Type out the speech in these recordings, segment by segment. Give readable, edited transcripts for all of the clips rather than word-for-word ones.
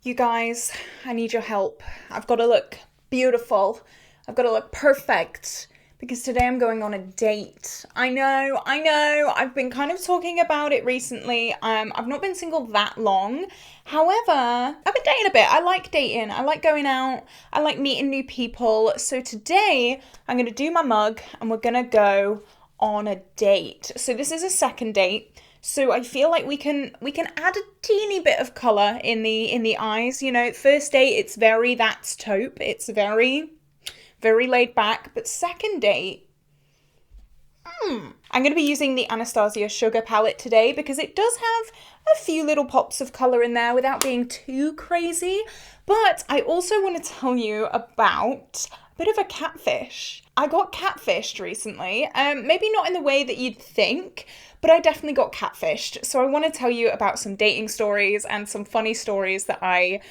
You guys, I need your help. I've got to look beautiful. I've got to look perfect because today I'm going on a date. I know. I've been kind of talking about it recently. I've not been single that long. However, I've been dating a bit. I like dating. I like going out. I like meeting new people. So today I'm going to do my mug and we're going to go on a date. So this is a second date. So I feel like we can add a teeny bit of colour in the eyes. You know, first date it's very that's taupe. It's very laid back. But second date, I'm going to be using the Anastasia Sugar palette today because it does have a few little pops of colour in there without being too crazy. But I also want to tell you about a bit of a catfish. I got catfished recently. Maybe not in the way that you'd think, but I definitely got catfished. So I want to tell you about some dating stories and some funny stories that I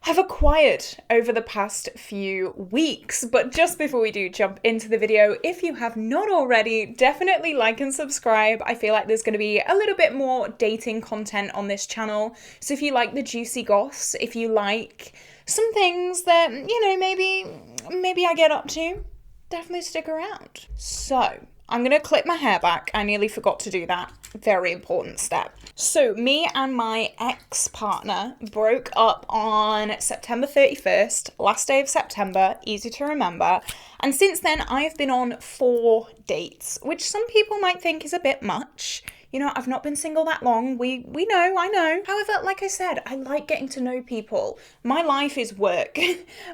have acquired over the past few weeks. But just before we do jump into the video, if you have not already, definitely like and subscribe. I feel like there's going to be a little bit more dating content on this channel. So if you like the juicy goss, if you like some things that, you know, maybe I get up to, definitely stick around. So I'm going to clip my hair back. I nearly forgot to do that. Very important step. So me and my ex-partner broke up on September 31st, last day of September, easy to remember. And since then I've been on 4 dates, which some people might think is a bit much. You know, I've not been single that long. We know, I know. However, like I said, I like getting to know people. My life is work.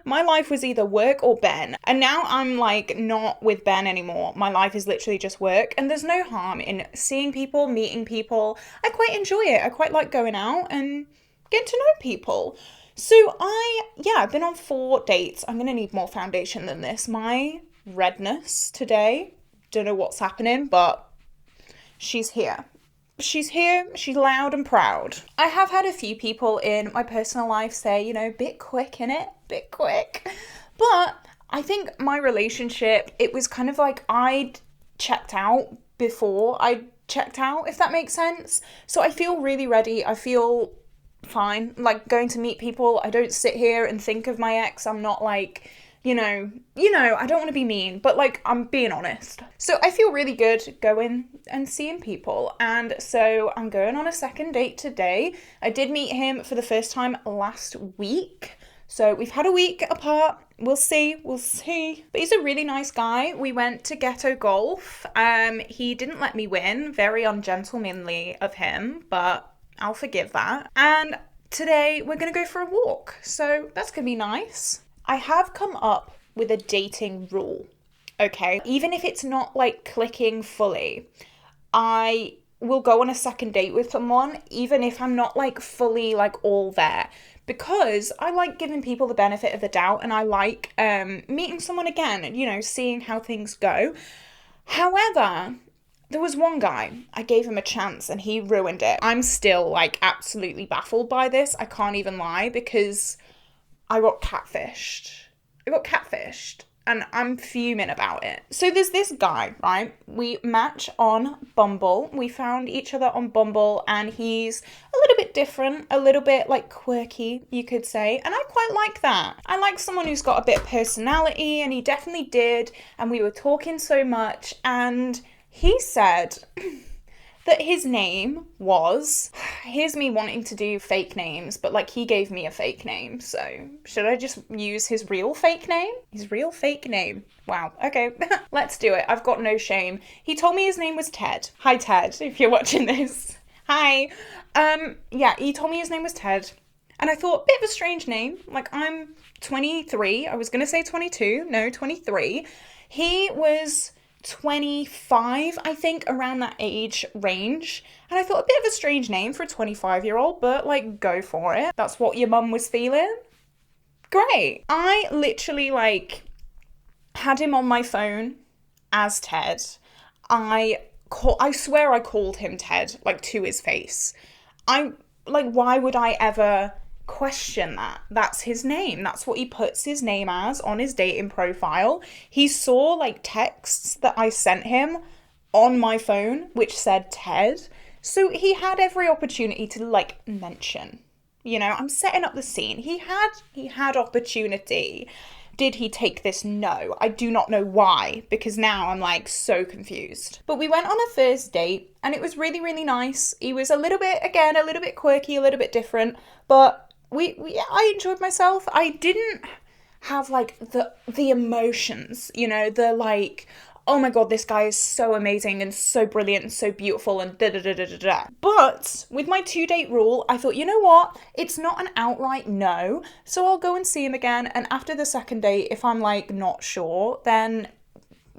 My life was either work or Ben. And now I'm like not with Ben anymore. My life is literally just work. And there's no harm in seeing people, meeting people. I quite enjoy it. I quite like going out and getting to know people. So I've been on 4 dates. I'm going to need more foundation than this. My redness today, don't know what's happening, but she's here. She's here, she's loud and proud. I have had a few people in my personal life say, you know, bit quick innit? Bit quick. But I think my relationship, it was kind of like I'd checked out before I checked out, if that makes sense. So I feel really ready. I feel fine. Like going to meet people, I don't sit here and think of my ex. I'm not like, you know, I don't want to be mean, but like, I'm being honest. So I feel really good going and seeing people. And so I'm going on a second date today. I did meet him for the first time last week. So we've had a week apart. We'll see. But he's a really nice guy. We went to Ghetto Golf. He didn't let me win. Very ungentlemanly of him, but I'll forgive that. And today we're going to go for a walk. So that's going to be nice. I have come up with a dating rule, okay? Even if it's not like clicking fully, I will go on a second date with someone, even if I'm not like fully like all there, because I like giving people the benefit of the doubt and I like meeting someone again, you know, seeing how things go. However, there was one guy, I gave him a chance and he ruined it. I'm still like absolutely baffled by this. I can't even lie because I got catfished and I'm fuming about it. So there's this guy, right? We match on Bumble. We found each other on Bumble and he's a little bit different, a little bit like quirky, you could say. And I quite like that. I like someone who's got a bit of personality and he definitely did. And we were talking so much and he said that his name was, here's me wanting to do fake names, but like he gave me a fake name, so should I just use his real fake name? His real fake name. Wow, okay, let's do it. I've got no shame. He told me his name was Ted. Hi Ted, if you're watching this. Hi. Yeah, he told me his name was Ted. And I thought, bit of a strange name. Like I'm 23, I was gonna say 22, no, 23. He was 25, I think, around that age range. And I thought a bit of a strange name for a 25-year-old, but like, go for it. That's what your mum was feeling. Great. I literally like had him on my phone as Ted. I swear I called him Ted, like to his face. I like, why would I ever question that? That's his name. That's what he puts his name as on his dating profile. He saw like texts that I sent him on my phone which said Ted. So he had every opportunity to like mention You know, I'm setting up the scene. He had opportunity. Did he take this? No. I do not know why, because now I'm like so confused. But we went on a first date and it was really, really nice. He was a little bit quirky, a little bit different, but I enjoyed myself. I didn't have like the emotions, you know, the like, oh my god, this guy is so amazing and so brilliant and so beautiful and da da da da da da. But with my 2-date rule, I thought, you know what? It's not an outright no, so I'll go and see him again. And after the second date, if I'm like not sure, then,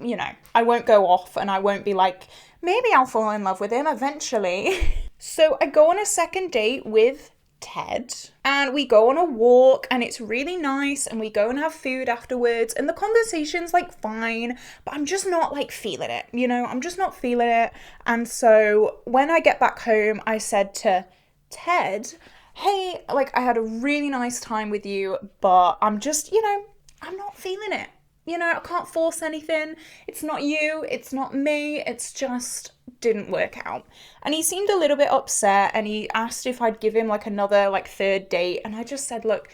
you know, I won't go off and I won't be like, maybe I'll fall in love with him eventually. So I go on a second date with Ted and we go on a walk and it's really nice and we go and have food afterwards and the conversation's like fine, but I'm just not like feeling it, you know, I'm just not feeling it. And so when I get back home, I said to Ted, hey, like I had a really nice time with you, but I'm just, you know, I'm not feeling it. You know, I can't force anything. It's not you, it's not me, it's just didn't work out. And he seemed a little bit upset and he asked if I'd give him like another like third date. And I just said, look,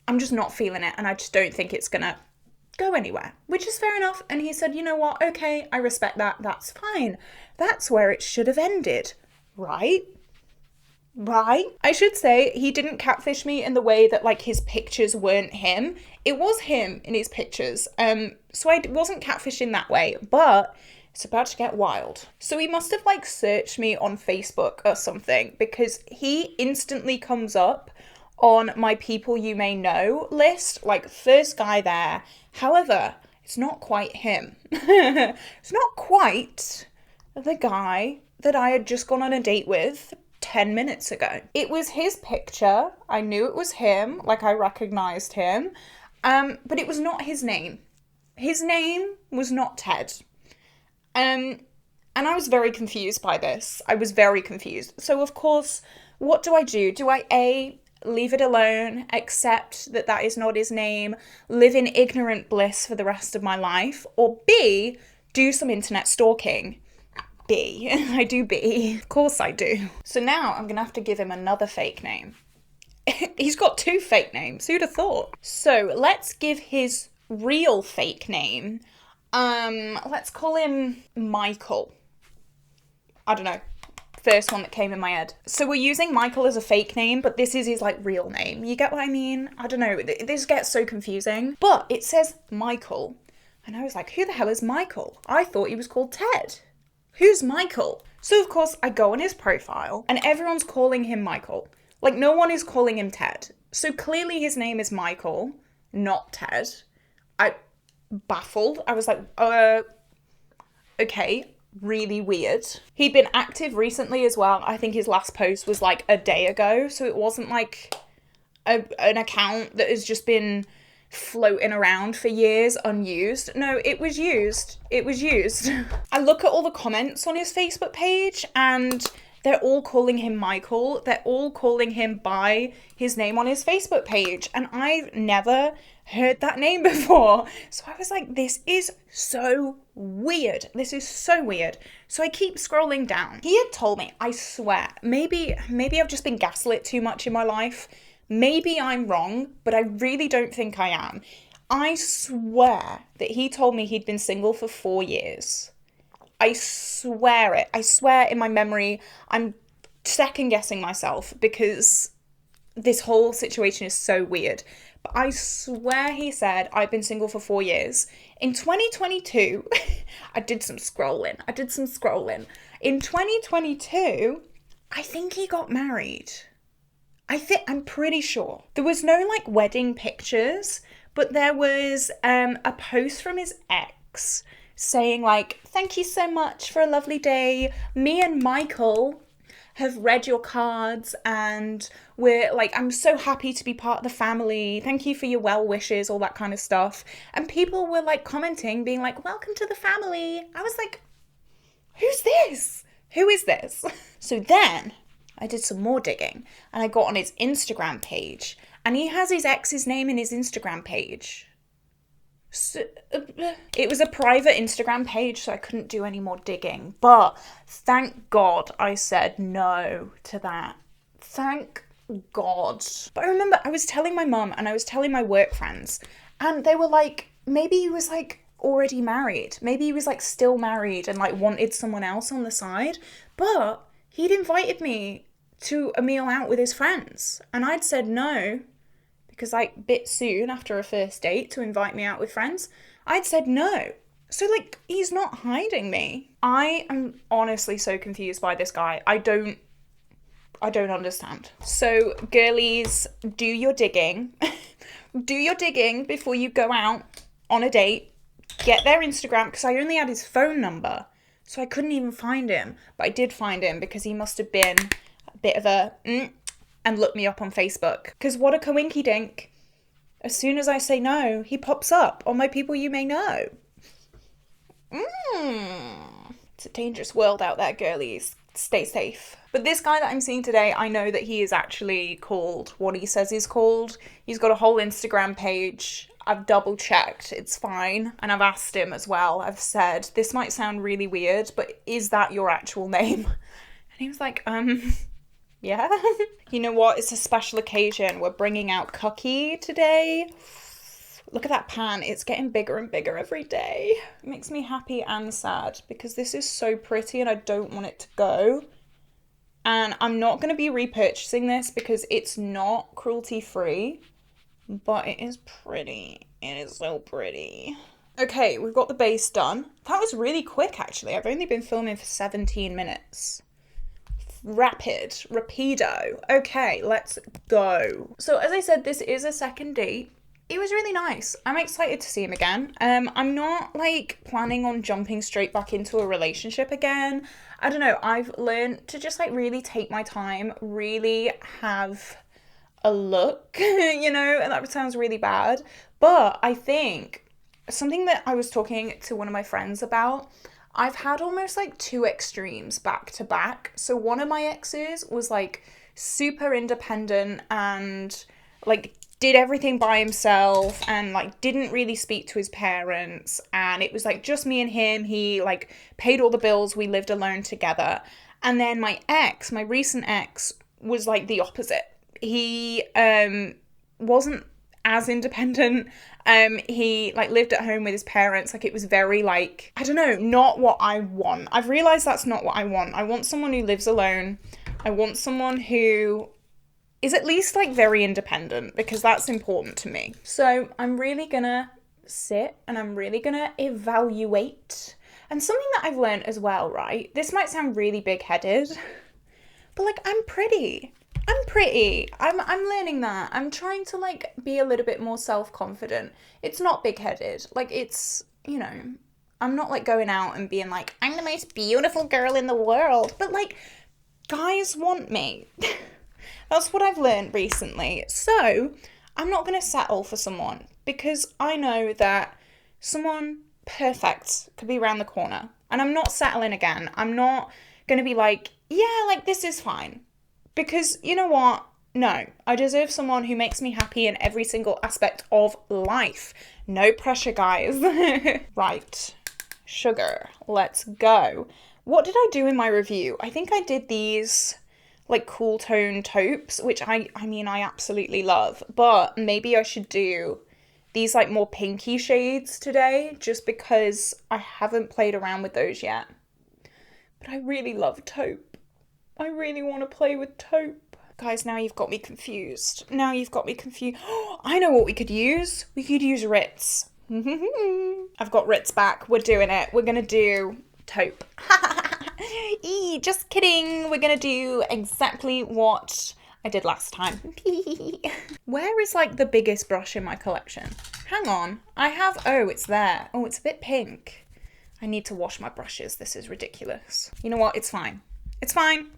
I'm just not feeling it and I just don't think it's gonna go anywhere, which is fair enough. And he said, you know what? Okay, I respect that. That's fine. That's where it should have ended, right? Right? I should say he didn't catfish me in the way that like his pictures weren't him. It was him in his pictures. So I wasn't catfishing that way, but it's about to get wild. So he must have like searched me on Facebook or something because he instantly comes up on my people you may know list, like first guy there. However, it's not quite him. It's not quite the guy that I had just gone on a date with 10 minutes ago. It was his picture. I knew it was him, like I recognized him, but it was not his name. His name was not Ted. And I was very confused by this. I was very confused. So of course, what do? Do I A, leave it alone, accept that that is not his name, live in ignorant bliss for the rest of my life, or B, do some internet stalking? B. I do B. Of course I do. So now I'm gonna have to give him another fake name. He's got 2 fake names. Who'd have thought? So let's give his real fake name. Let's call him Michael. I don't know. First one that came in my head. So we're using Michael as a fake name, but this is his like real name. You get what I mean? I don't know. This gets so confusing. But it says Michael. And I was like, who the hell is Michael? I thought he was called Ted. Who's Michael? So of course I go on his profile and everyone's calling him Michael. Like no one is calling him Ted. So clearly his name is Michael, not Ted. I baffled. I was like, okay, really weird. He'd been active recently as well. I think his last post was like a day ago. So it wasn't like an account that has just been floating around for years unused. No, it was used. It was used. I look at all the comments on his Facebook page and they're all calling him Michael. They're all calling him by his name on his Facebook page. And I've never heard that name before. So I was like, this is so weird. This is so weird. So I keep scrolling down. He had told me, I swear, maybe I've just been gaslit too much in my life. Maybe I'm wrong, but I really don't think I am. I swear that he told me he'd been single for 4 years. I swear it. I swear in my memory. I'm second guessing myself because this whole situation is so weird. But I swear he said, I've been single for 4 years. In 2022, I did some scrolling. In 2022, I think he got married. I'm pretty sure. There was no like wedding pictures, but there was a post from his ex saying like, thank you so much for a lovely day. Me and Michael have read your cards and we're like, I'm so happy to be part of the family. Thank you for your well wishes, all that kind of stuff. And people were like commenting, being like, welcome to the family. I was like, who's this? Who is this? So then I did some more digging and I got on his Instagram page and he has his ex's name in his Instagram page. So, it was a private Instagram page, so I couldn't do any more digging. But thank God I said no to that. Thank God. But I remember I was telling my mum and I was telling my work friends, and they were like, maybe he was like already married. Maybe he was like still married and like wanted someone else on the side. But he'd invited me to a meal out with his friends, and I'd said no, because like bit soon after a first date to invite me out with friends, I'd said no. So like, he's not hiding me. I am honestly so confused by this guy. I don't understand. So girlies, do your digging. Do your digging before you go out on a date. Get their Instagram, because I only had his phone number, so I couldn't even find him. But I did find him because he must have been a bit of a and looked me up on Facebook. Because what a coinky dink. As soon as I say no, he pops up on my people you may know. It's a dangerous world out there, girlies. Stay safe. But this guy that I'm seeing today, I know that he is actually called what he says he's called. He's got a whole Instagram page. I've double checked, it's fine. And I've asked him as well. I've said, this might sound really weird, but is that your actual name? And he was like, yeah. You know what? It's a special occasion. We're bringing out Cookie today. Look at that pan. It's getting bigger and bigger every day. It makes me happy and sad because this is so pretty and I don't want it to go. And I'm not going to be repurchasing this because it's not cruelty free, but it is pretty. It is so pretty. Okay, we've got the base done. That was really quick, actually. I've only been filming for 17 minutes. Rapido. Okay, let's go. So as I said, this is a second date. It was really nice. I'm excited to see him again. I'm not like planning on jumping straight back into a relationship again. I don't know. I've learned to just like really take my time, really have a look, you know, and that sounds really bad. But I think something that I was talking to one of my friends about, I've had almost like two extremes back to back. So one of my exes was like super independent and like did everything by himself and like didn't really speak to his parents, and it was like just me and him. He like paid all the bills, we lived alone together. And then my recent ex was like the opposite. He wasn't as independent. He like lived at home with his parents. Like it was very like, I don't know, not what I want. I've realized that's not what I want. I want someone who lives alone. I want someone who is at least like very independent, because that's important to me. So I'm really gonna sit and I'm really gonna evaluate. And something that I've learned as well, right? This might sound really big-headed, but like I'm pretty. I'm learning that. I'm trying to like be a little bit more self-confident. It's not big-headed. Like it's, you know, I'm not like going out and being like, I'm the most beautiful girl in the world. But like, guys want me. That's what I've learned recently. So I'm not going to settle for someone, because I know that someone perfect could be around the corner. And I'm not settling again. I'm not going to be like, yeah, like this is fine. Because you know what? No, I deserve someone who makes me happy in every single aspect of life. No pressure, guys. Right, sugar, let's go. What did I do in my review? I think I did these like cool tone taupes, which I mean, I absolutely love. But maybe I should do these like more pinky shades today, just because I haven't played around with those yet. But I really love taupe. I really want to play with taupe. Guys, now you've got me confused. I know what we could use. We could use Ritz. I've got Ritz back. We're doing it. We're going to do taupe. Just kidding. We're going to do exactly what I did last time. Where is like the biggest brush in my collection? Hang on. I have... Oh, it's there. Oh, it's a bit pink. I need to wash my brushes. This is ridiculous. You know what? It's fine. It's fine.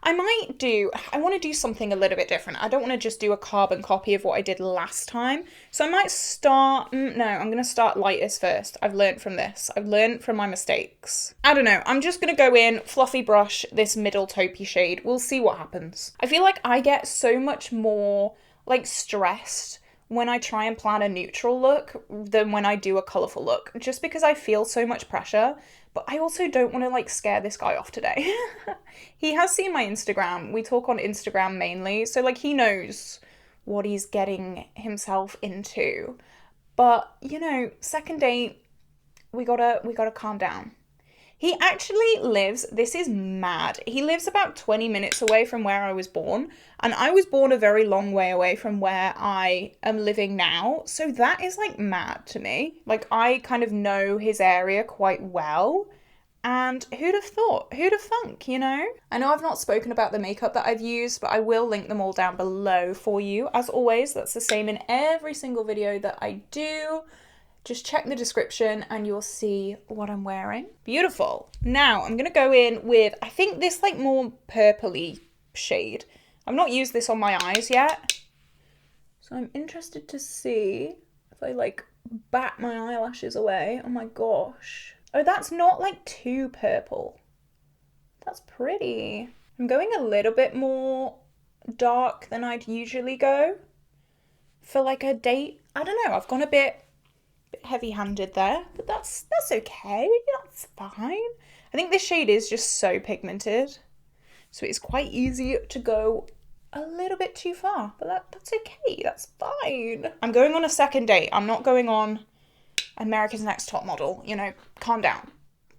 I want to do something a little bit different. I don't want to just do a carbon copy of what I did last time. So I might start, I'm going to start lightest first. I've learned from this. I've learned from my mistakes. I don't know. I'm just going to go in, fluffy brush, this middle taupey shade. We'll see what happens. I feel like I get so much more like stressed when I try and plan a neutral look than when I do a colourful look, just because I feel so much pressure. But I also don't want to like scare this guy off today. He has seen my Instagram. We talk on Instagram mainly, so like he knows what he's getting himself into. But, you know, second date, we gotta calm down. He actually lives, this is mad, he lives about 20 minutes away from where I was born, and I was born a very long way away from where I am living now, so that is like mad to me. Like, I kind of know his area quite well, and who'd have thought? Who'd have thunk, you know? I know I've not spoken about the makeup that I've used, but I will link them all down below for you. As always, that's the same in every single video that I do. Just check the description and you'll see what I'm wearing. Beautiful. Now I'm gonna go in with, I think this like more purpley shade. I've not used this on my eyes yet, so I'm interested to see if I like bat my eyelashes away. Oh my gosh. Oh, that's not like too purple. That's pretty. I'm going a little bit more dark than I'd usually go for like a date. I don't know, I've gone a bit heavy-handed there, but that's okay. That's fine. I think this shade is just so pigmented, so it's quite easy to go a little bit too far, but that's okay. That's fine. I'm going on a second date. I'm not going on America's Next Top Model. You know, calm down.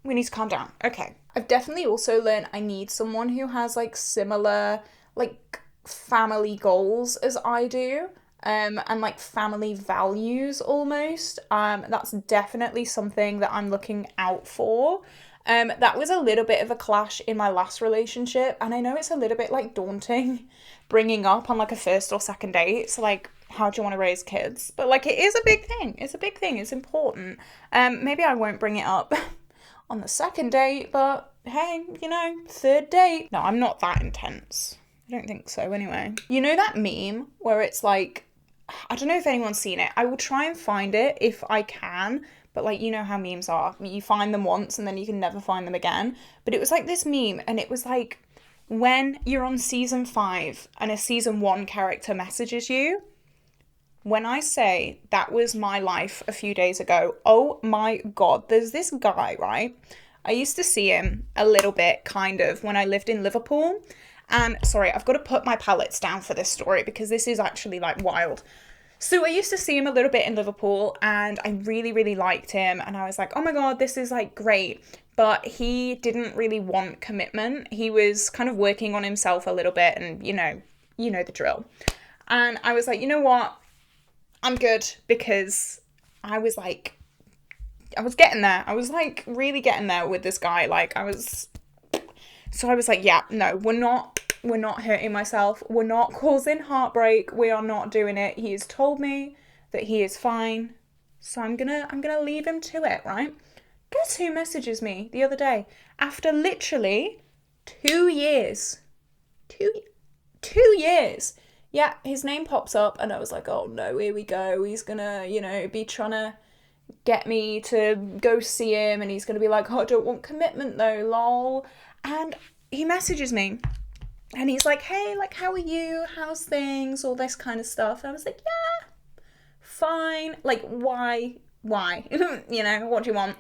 We need to calm down. Okay. I've definitely also learned I need someone who has like similar like family goals as I do. And like family values almost. That's definitely something that I'm looking out for. That was a little bit of a clash in my last relationship, and I know it's a little bit like daunting bringing up on like a first or second date. It's like, how do you want to raise kids? But like, it is a big thing. It's a big thing. It's important. Maybe I won't bring it up on the second date, but hey, you know, third date. No, I'm not that intense. I don't think so anyway. You know that meme where it's like, I don't know if anyone's seen it. I will try and find it if I can, but like, you know how memes are. You find them once and then you can never find them again. But it was like this meme, and it was like, when you're on season 5 and a season 1 character messages you, when I say that was my life a few days ago, oh my God, there's this guy, right? I used to see him a little bit, kind of, when I lived in Liverpool. And sorry, I've got to put my palettes down for this story because this is actually like wild. So I used to see him a little bit in Liverpool and I really, really liked him. And I was like, oh my God, this is like great. But he didn't really want commitment. He was kind of working on himself a little bit, and you know the drill. And I was like, you know what? I'm good, because I was getting there. I was like really getting there with this guy. So I was like, yeah, no, we're not hurting myself. We're not causing heartbreak. We are not doing it. He has told me that he is fine. So I'm gonna leave him to it, right? Guess who messages me the other day? After literally 2 years. 2 years. Yeah, his name pops up and I was like, oh no, here we go. He's gonna, be trying to get me to go see him, and he's gonna be like, oh, I don't want commitment though, lol. And he messages me and he's like, hey, like, how are you? How's things? All this kind of stuff. And I was like, yeah, fine. Like, why? What do you want?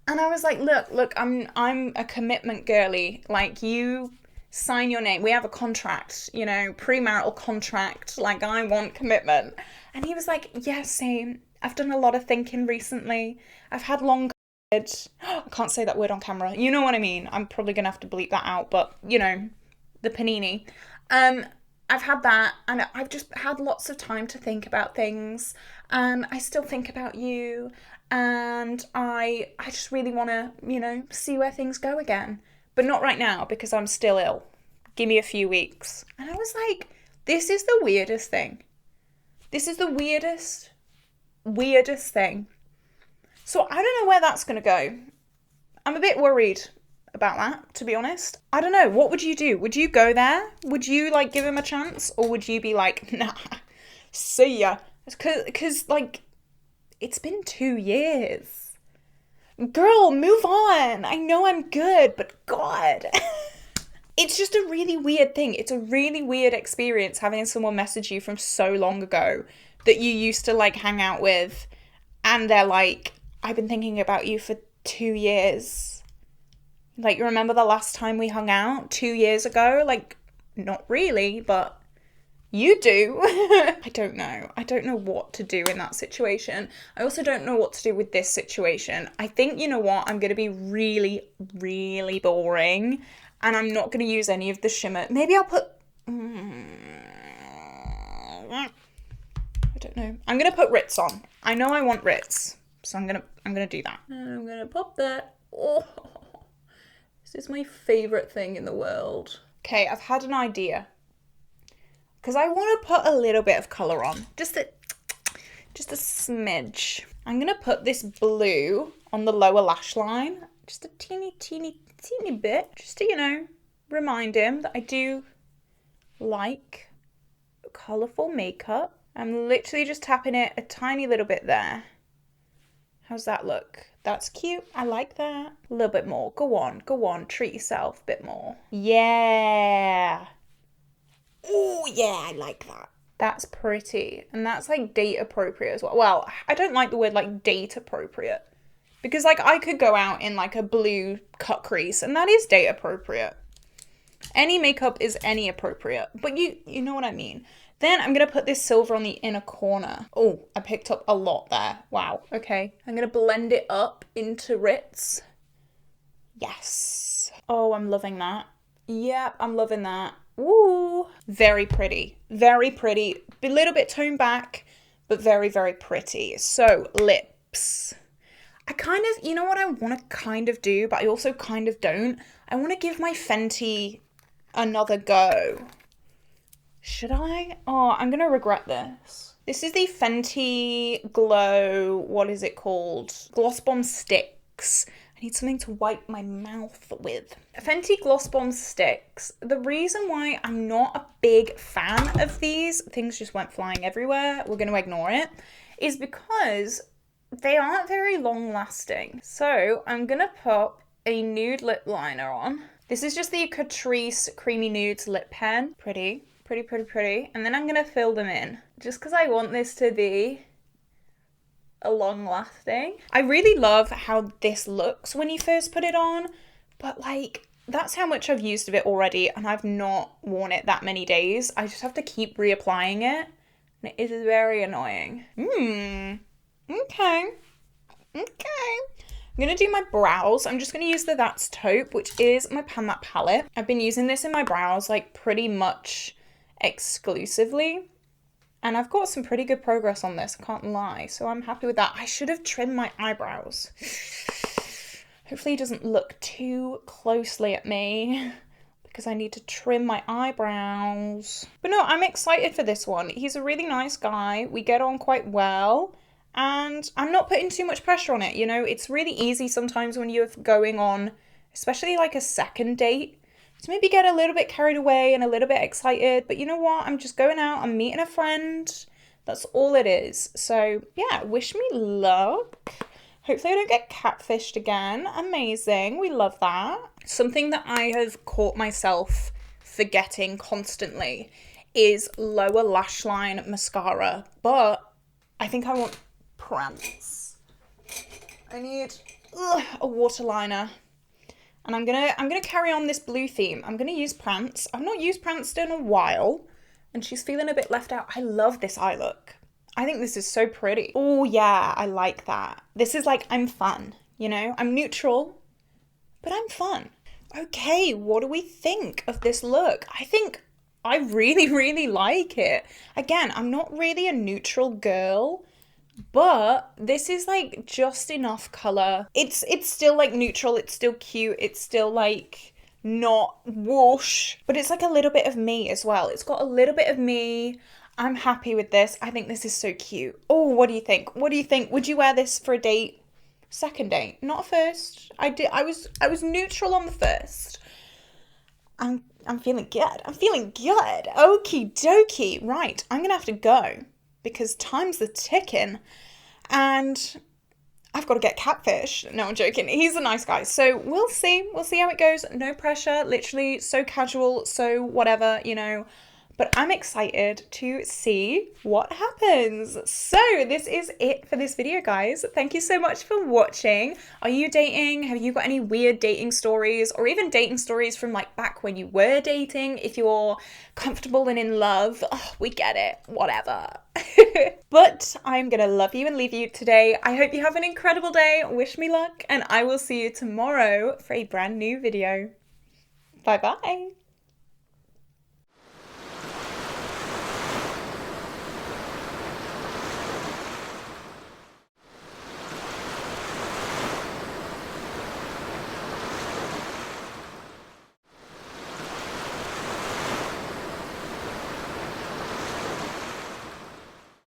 And I was like, look, I'm a commitment girly. Like, you sign your name. We have a contract, premarital contract. Like, I want commitment. And he was like, yeah, same. I've done a lot of thinking recently. I've had long I can't say that word on camera. You know what I mean. I'm probably going to have to bleep that out, but, the panini. I've had that, and I've just had lots of time to think about things, and I still think about you, and I just really want to, see where things go again. But not right now, because I'm still ill. Give me a few weeks. And I was like, this is the weirdest thing. This is the weirdest thing. So I don't know where that's going to go. I'm a bit worried about that, to be honest. I don't know. What would you do? Would you go there? Would you, give him a chance? Or would you be like, nah, see ya? Because it's been 2 years. Girl, move on. I know I'm good, but God. It's just a really weird thing. It's a really weird experience having someone message you from so long ago that you used to like hang out with, and they're like, I've been thinking about you for 2 years. Like, you remember the last time we hung out 2 years ago? Like, not really, but you do. I don't know. I don't know what to do in that situation. I also don't know what to do with this situation. I think, you know what? I'm going to be really, really boring, and I'm not going to use any of the shimmer. Maybe I'll put... I don't know. I'm going to put Ritz on. I know I want Ritz, so I'm going to do that. And I'm going to pop that. Oh, this is my favorite thing in the world. Okay, I've had an idea. Because I want to put a little bit of colour on. Just a smidge. I'm going to put this blue on the lower lash line. Just a teeny bit. Just to, you know, remind him that I do like colourful makeup. I'm literally just tapping it a tiny little bit there. How's that look? That's cute. I like that. A little bit more. Go on. Treat yourself a bit more. Yeah. Oh, yeah, I like that. That's pretty. And that's like date appropriate as well. Well, I don't like the word like date appropriate. Because like I could go out in like a blue cut crease and that is date appropriate. Any makeup is any appropriate. But you know what I mean. Then I'm going to put this silver on the inner corner. Oh, I picked up a lot there. Wow. Okay. I'm going to blend it up into Ritz. Yes. Oh, I'm loving that. Yep, I'm loving that. Ooh. Very pretty. Very pretty. A little bit toned back, but very, very pretty. So, lips. I kind of, you know what I want to kind of do, but I also kind of don't. I want to give my Fenty another go. Should I? Oh, I'm going to regret this. This is the Fenty Glow, what is it called? Gloss Bomb Sticks. I need something to wipe my mouth with. Fenty Gloss Bomb Sticks. The reason why I'm not a big fan of these, things just went flying everywhere, we're going to ignore it, is because they aren't very long lasting. So I'm going to put a nude lip liner on. This is just the Catrice Creamy Nudes lip pen. Pretty. And then I'm going to fill them in. Just because I want this to be a long lasting. I really love how this looks when you first put it on. But like, that's how much I've used of it already. And I've not worn it that many days. I just have to keep reapplying it. And it is very annoying. Okay. I'm going to do my brows. I'm just going to use the That's Taupe, which is my Pan That palette. I've been using this in my brows like pretty much exclusively. And I've got some pretty good progress on this, I can't lie. So I'm happy with that. I should have trimmed my eyebrows. Hopefully he doesn't look too closely at me because I need to trim my eyebrows. But no, I'm excited for this one. He's a really nice guy. We get on quite well. And I'm not putting too much pressure on it, you know? It's really easy sometimes when you're going on, especially like a second date, to maybe get a little bit carried away and a little bit excited. But you know what? I'm just going out, I'm meeting a friend. That's all it is. So yeah, wish me luck. Hopefully I don't get catfished again. Amazing. We love that. Something that I have caught myself forgetting constantly is lower lash line mascara. But I think I want Prance. I need a waterliner. And I'm gonna carry on this blue theme. I'm gonna use Prance. I've not used Prance in a while. And she's feeling a bit left out. I love this eye look. I think this is so pretty. Oh yeah, I like that. This is like, I'm fun, you know? I'm neutral, but I'm fun. Okay, what do we think of this look? I think I really, really like it. Again, I'm not really a neutral girl, but this is like just enough color. It's still like neutral, it's still cute, it's still like not whoosh, but it's like a little bit of me as well. It's got a little bit of me. I'm happy with this. I think this is so cute. Oh, what do you think? What do you think? Would you wear this for a date? Second date, not a first. I was neutral on the first. I'm feeling good. I'm feeling good. Okie dokie. Right, I'm gonna have to go because time's the ticking and I've got to get catfish. No, I'm joking. He's a nice guy. So we'll see. We'll see how it goes. No pressure. Literally so casual, so whatever, you know. but I'm excited to see what happens. So this is it for this video, guys. Thank you so much for watching. Are you dating? Have you got any weird dating stories, or even dating stories from like back when you were dating? If you're comfortable and in love, oh, we get it, whatever. But I'm gonna love you and leave you today. I hope you have an incredible day. Wish me luck, and I will see you tomorrow for a brand new video. Bye bye.